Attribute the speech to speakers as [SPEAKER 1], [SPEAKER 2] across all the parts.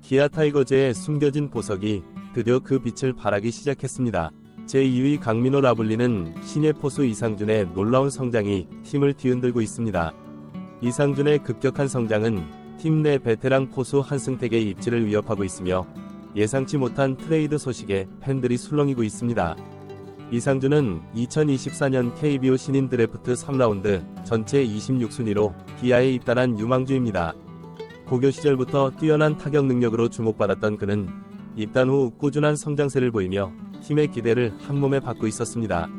[SPEAKER 1] 기아 타이거즈의 숨겨진 보석이 드디어 그 빛을 발하기 시작했습니다. 제2위 강민호라 불리는 신예 포수 이상준의 놀라운 성장이 팀을 뒤흔들고 있습니다. 이상준의 급격한 성장은 팀 내 베테랑 포수 한승택의 입지를 위협하고 있으며 예상치 못한 트레이드 소식에 팬들이 술렁이고 있습니다. 이상준은 2024년 KBO 신인 드래프트 3라운드 전체 26순위로 기아에 입단한 유망주입니다. 고교 시절부터 뛰어난 타격 능력으로 주목받았던 그는 입단 후 꾸준한 성장세를 보이며 팀의 기대를 한몸에 받고 있었습니다.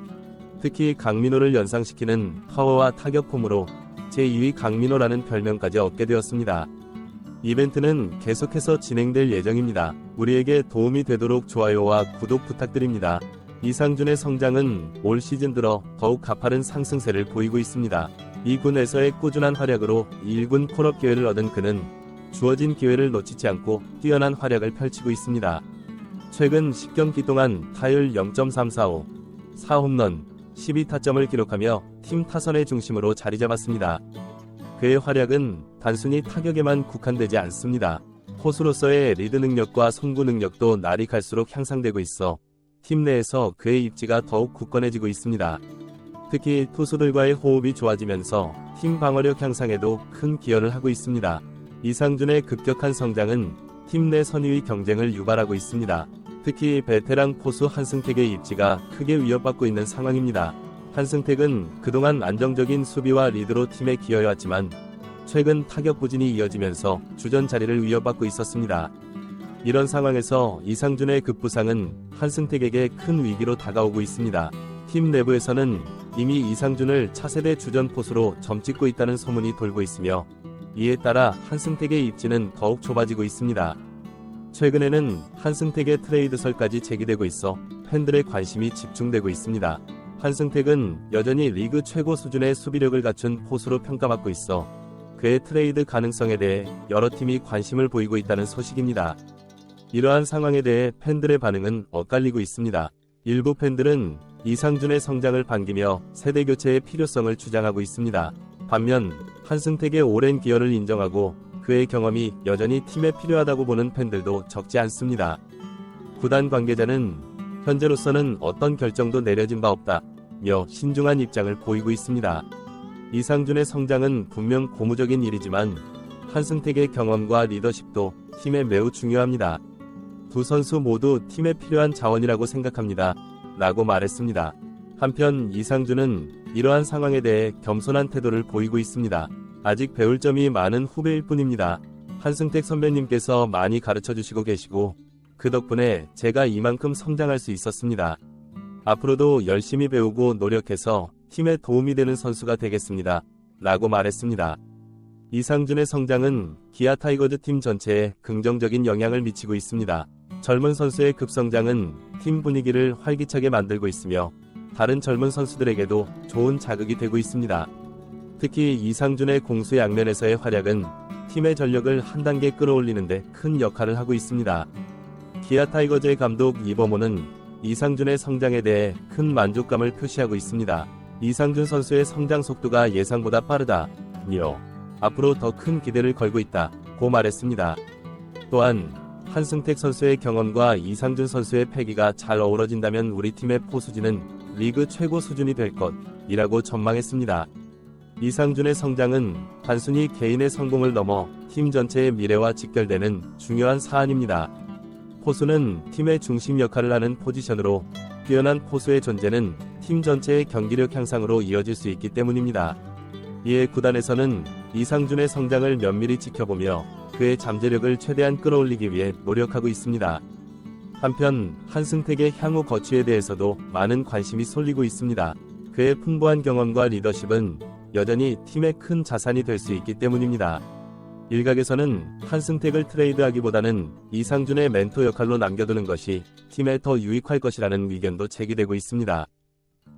[SPEAKER 1] 특히 강민호를 연상시키는 파워와 타격 폼으로 제2위 강민호라는 별명까지 얻게 되었습니다. 이벤트는 계속해서 진행될 예정입니다. 우리에게 도움이 되도록 좋아요와 구독 부탁드립니다. 이상준의 성장은 올 시즌 들어 더욱 가파른 상승세를 보이고 있습니다. 2군에서의 꾸준한 활약으로 1군 콜업 기회를 얻은 그는 주어진 기회를 놓치지 않고 뛰어난 활약을 펼치고 있습니다. 최근 10경기 동안 타율 0.345, 4홈런, 12타점을 기록하며 팀 타선의 중심으로 자리 잡았습니다. 그의 활약은 단순히 타격에만 국한되지 않습니다. 포수로서의 리드 능력과 송구 능력도 날이 갈수록 향상되고 있어 팀 내에서 그의 입지가 더욱 굳건해지고 있습니다. 특히 투수들과의 호흡이 좋아지면서 팀 방어력 향상에도 큰 기여를 하고 있습니다. 이상준의 급격한 성장은 팀 내 선의의 경쟁을 유발하고 있습니다. 특히 베테랑 포수 한승택의 입지가 크게 위협받고 있는 상황입니다. 한승택은 그동안 안정적인 수비와 리드로 팀에 기여해왔지만 최근 타격 부진이 이어지면서 주전 자리를 위협받고 있었습니다. 이런 상황에서 이상준의 급부상은 한승택에게 큰 위기로 다가오고 있습니다. 팀 내부에서는 이미 이상준을 차세대 주전 포수로 점찍고 있다는 소문이 돌고 있으며 이에 따라 한승택의 입지는 더욱 좁아지고 있습니다. 최근에는 한승택의 트레이드설까지 제기되고 있어 팬들의 관심이 집중되고 있습니다. 한승택은 여전히 리그 최고 수준의 수비력을 갖춘 포수로 평가받고 있어 그의 트레이드 가능성에 대해 여러 팀이 관심을 보이고 있다는 소식입니다. 이러한 상황에 대해 팬들의 반응은 엇갈리고 있습니다. 일부 팬들은 이상준의 성장을 반기며 세대 교체의 필요성을 주장하고 있습니다. 반면 한승택의 오랜 기여를 인정하고 그의 경험이 여전히 팀에 필요하다고 보는 팬들도 적지 않습니다. 구단 관계자는 현재로서는 어떤 결정도 내려진 바 없다며 신중한 입장을 보이고 있습니다. 이상준의 성장은 분명 고무적인 일이지만 한승택의 경험과 리더십도 팀에 매우 중요합니다. 두 선수 모두 팀에 필요한 자원이라고 생각합니다. 라고 말했습니다. 한편 이상준은 이러한 상황에 대해 겸손한 태도를 보이고 있습니다. 아직 배울 점이 많은 후배일 뿐입니다. 한승택 선배님께서 많이 가르쳐주시고 계시고 그 덕분에 제가 이만큼 성장할 수 있었습니다. 앞으로도 열심히 배우고 노력해서 팀에 도움이 되는 선수가 되겠습니다. 라고 말했습니다. 이상준의 성장은 기아 타이거즈 팀 전체에 긍정적인 영향을 미치고 있습니다. 젊은 선수의 급성장은 팀 분위기를 활기차게 만들고 있으며 다른 젊은 선수들에게도 좋은 자극이 되고 있습니다. 특히 이상준의 공수 양면에서의 활약은 팀의 전력을 한 단계 끌어올리는데 큰 역할을 하고 있습니다. 기아 타이거즈의 감독 이범호는 이상준의 성장에 대해 큰 만족감을 표시하고 있습니다. 이상준 선수의 성장 속도가 예상보다 빠르다며 앞으로 더 큰 기대를 걸고 있다고 말했습니다. 또한 한승택 선수의 경험과 이상준 선수의 패기가 잘 어우러진다면 우리 팀의 포수진은 리그 최고 수준이 될 것이라고 전망했습니다. 이상준의 성장은 단순히 개인의 성공을 넘어 팀 전체의 미래와 직결되는 중요한 사안입니다. 포수는 팀의 중심 역할을 하는 포지션으로 뛰어난 포수의 존재는 팀 전체의 경기력 향상으로 이어질 수 있기 때문입니다. 이에 구단에서는 이상준의 성장을 면밀히 지켜보며 그의 잠재력을 최대한 끌어올리기 위해 노력하고 있습니다. 한편 한승택의 향후 거취에 대해서도 많은 관심이 쏠리고 있습니다. 그의 풍부한 경험과 리더십은 여전히 팀의 큰 자산이 될 수 있기 때문입니다. 일각에서는 한승택을 트레이드하기보다는 이상준의 멘토 역할로 남겨두는 것이 팀에 더 유익할 것이라는 의견도 제기되고 있습니다.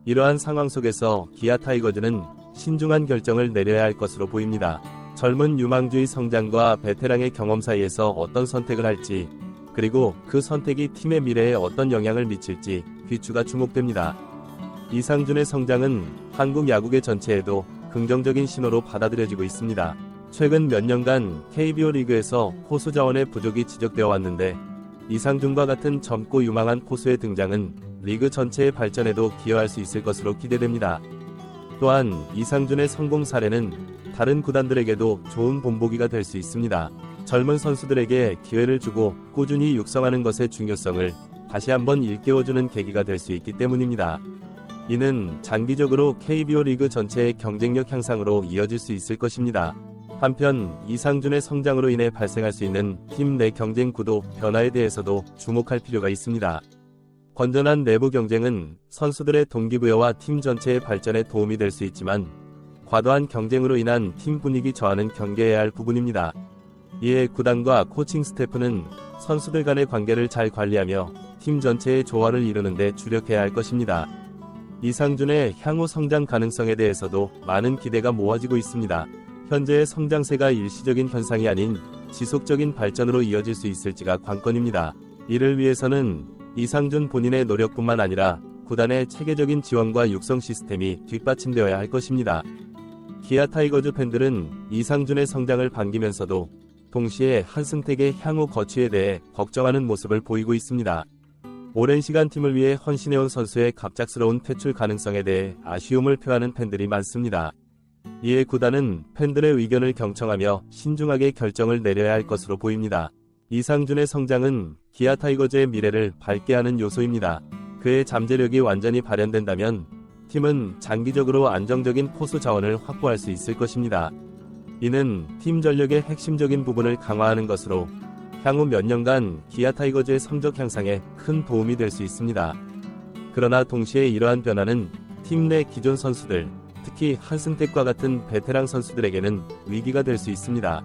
[SPEAKER 1] 이러한 상황 속에서 기아 타이거즈는 신중한 결정을 내려야 할 것으로 보입니다. 젊은 유망주의 성장과 베테랑의 경험 사이에서 어떤 선택을 할지, 그리고 그 선택이 팀의 미래에 어떤 영향을 미칠지 귀추가 주목됩니다. 이상준의 성장은 한국 야구계 전체에도 긍정적인 신호로 받아들여지고 있습니다. 최근 몇 년간 KBO 리그에서 포수 자원의 부족이 지적되어 왔는데 이상준과 같은 젊고 유망한 포수의 등장은 리그 전체의 발전에도 기여할 수 있을 것으로 기대됩니다. 또한 이상준의 성공 사례는 다른 구단들에게도 좋은 본보기가 될 수 있습니다. 젊은 선수들에게 기회를 주고 꾸준히 육성하는 것의 중요성을 다시 한번 일깨워주는 계기가 될 수 있기 때문입니다. 이는 장기적으로 KBO 리그 전체의 경쟁력 향상으로 이어질 수 있을 것입니다. 한편 이상준의 성장으로 인해 발생할 수 있는 팀 내 경쟁 구도 변화에 대해서도 주목할 필요가 있습니다. 건전한 내부 경쟁은 선수들의 동기부여와 팀 전체의 발전에 도움이 될 수 있지만 과도한 경쟁으로 인한 팀 분위기 저하는 경계해야 할 부분입니다. 이에 구단과 코칭 스태프는 선수들 간의 관계를 잘 관리하며 팀 전체의 조화를 이루는 데 주력해야 할 것입니다. 이상준의 향후 성장 가능성에 대해서도 많은 기대가 모아지고 있습니다. 현재의 성장세가 일시적인 현상이 아닌 지속적인 발전으로 이어질 수 있을지가 관건입니다. 이를 위해서는 이상준 본인의 노력뿐만 아니라 구단의 체계적인 지원과 육성 시스템이 뒷받침되어야 할 것입니다. 기아 타이거즈 팬들은 이상준의 성장을 반기면서도 동시에 한승택의 향후 거취에 대해 걱정하는 모습을 보이고 있습니다. 오랜 시간 팀을 위해 헌신해온 선수의 갑작스러운 퇴출 가능성에 대해 아쉬움을 표하는 팬들이 많습니다. 이에 구단은 팬들의 의견을 경청하며 신중하게 결정을 내려야 할 것으로 보입니다. 이상준의 성장은 기아 타이거즈의 미래를 밝게 하는 요소입니다. 그의 잠재력이 완전히 발현된다면 팀은 장기적으로 안정적인 포수 자원을 확보할 수 있을 것입니다. 이는 팀 전력의 핵심적인 부분을 강화하는 것으로 향후 몇 년간 기아 타이거즈의 성적 향상에 큰 도움이 될 수 있습니다. 그러나 동시에 이러한 변화는 팀 내 기존 선수들, 특히 한승택과 같은 베테랑 선수들에게는 위기가 될 수 있습니다.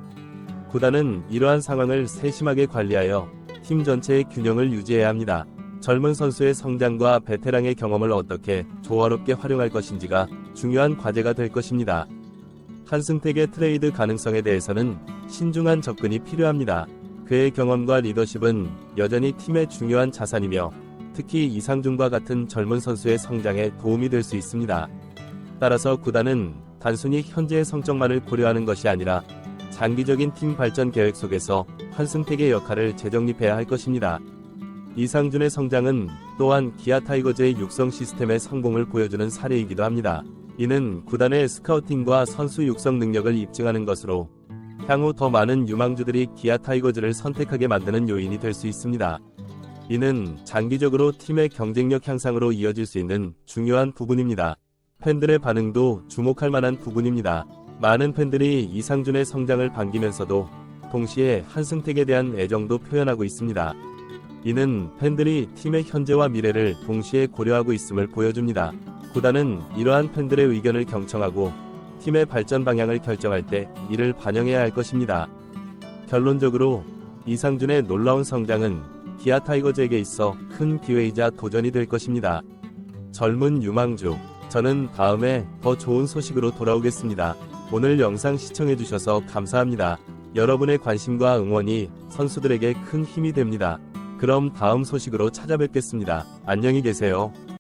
[SPEAKER 1] 구단은 이러한 상황을 세심하게 관리하여 팀 전체의 균형을 유지해야 합니다. 젊은 선수의 성장과 베테랑의 경험을 어떻게 조화롭게 활용할 것인지가 중요한 과제가 될 것입니다. 한승택의 트레이드 가능성에 대해서는 신중한 접근이 필요합니다. 그의 경험과 리더십은 여전히 팀의 중요한 자산이며 특히 이상준과 같은 젊은 선수의 성장에 도움이 될 수 있습니다. 따라서 구단은 단순히 현재의 성적만을 고려하는 것이 아니라 장기적인 팀 발전 계획 속에서 한승택의 역할을 재정립해야 할 것입니다. 이상준의 성장은 또한 기아 타이거즈의 육성 시스템의 성공을 보여주는 사례이기도 합니다. 이는 구단의 스카우팅과 선수 육성 능력을 입증하는 것으로 향후 더 많은 유망주들이 기아 타이거즈를 선택하게 만드는 요인이 될 수 있습니다. 이는 장기적으로 팀의 경쟁력 향상으로 이어질 수 있는 중요한 부분입니다. 팬들의 반응도 주목할 만한 부분입니다. 많은 팬들이 이상준의 성장을 반기면서도 동시에 한승택에 대한 애정도 표현하고 있습니다. 이는 팬들이 팀의 현재와 미래를 동시에 고려하고 있음을 보여줍니다. 구단은 이러한 팬들의 의견을 경청하고 팀의 발전 방향을 결정할 때 이를 반영해야 할 것입니다. 결론적으로 이상준의 놀라운 성장은 기아 타이거즈에게 있어 큰 기회이자 도전이 될 것입니다. 젊은 유망주, 저는 다음에 더 좋은 소식으로 돌아오겠습니다. 오늘 영상 시청해주셔서 감사합니다. 여러분의 관심과 응원이 선수들에게 큰 힘이 됩니다. 그럼 다음 소식으로 찾아뵙겠습니다. 안녕히 계세요.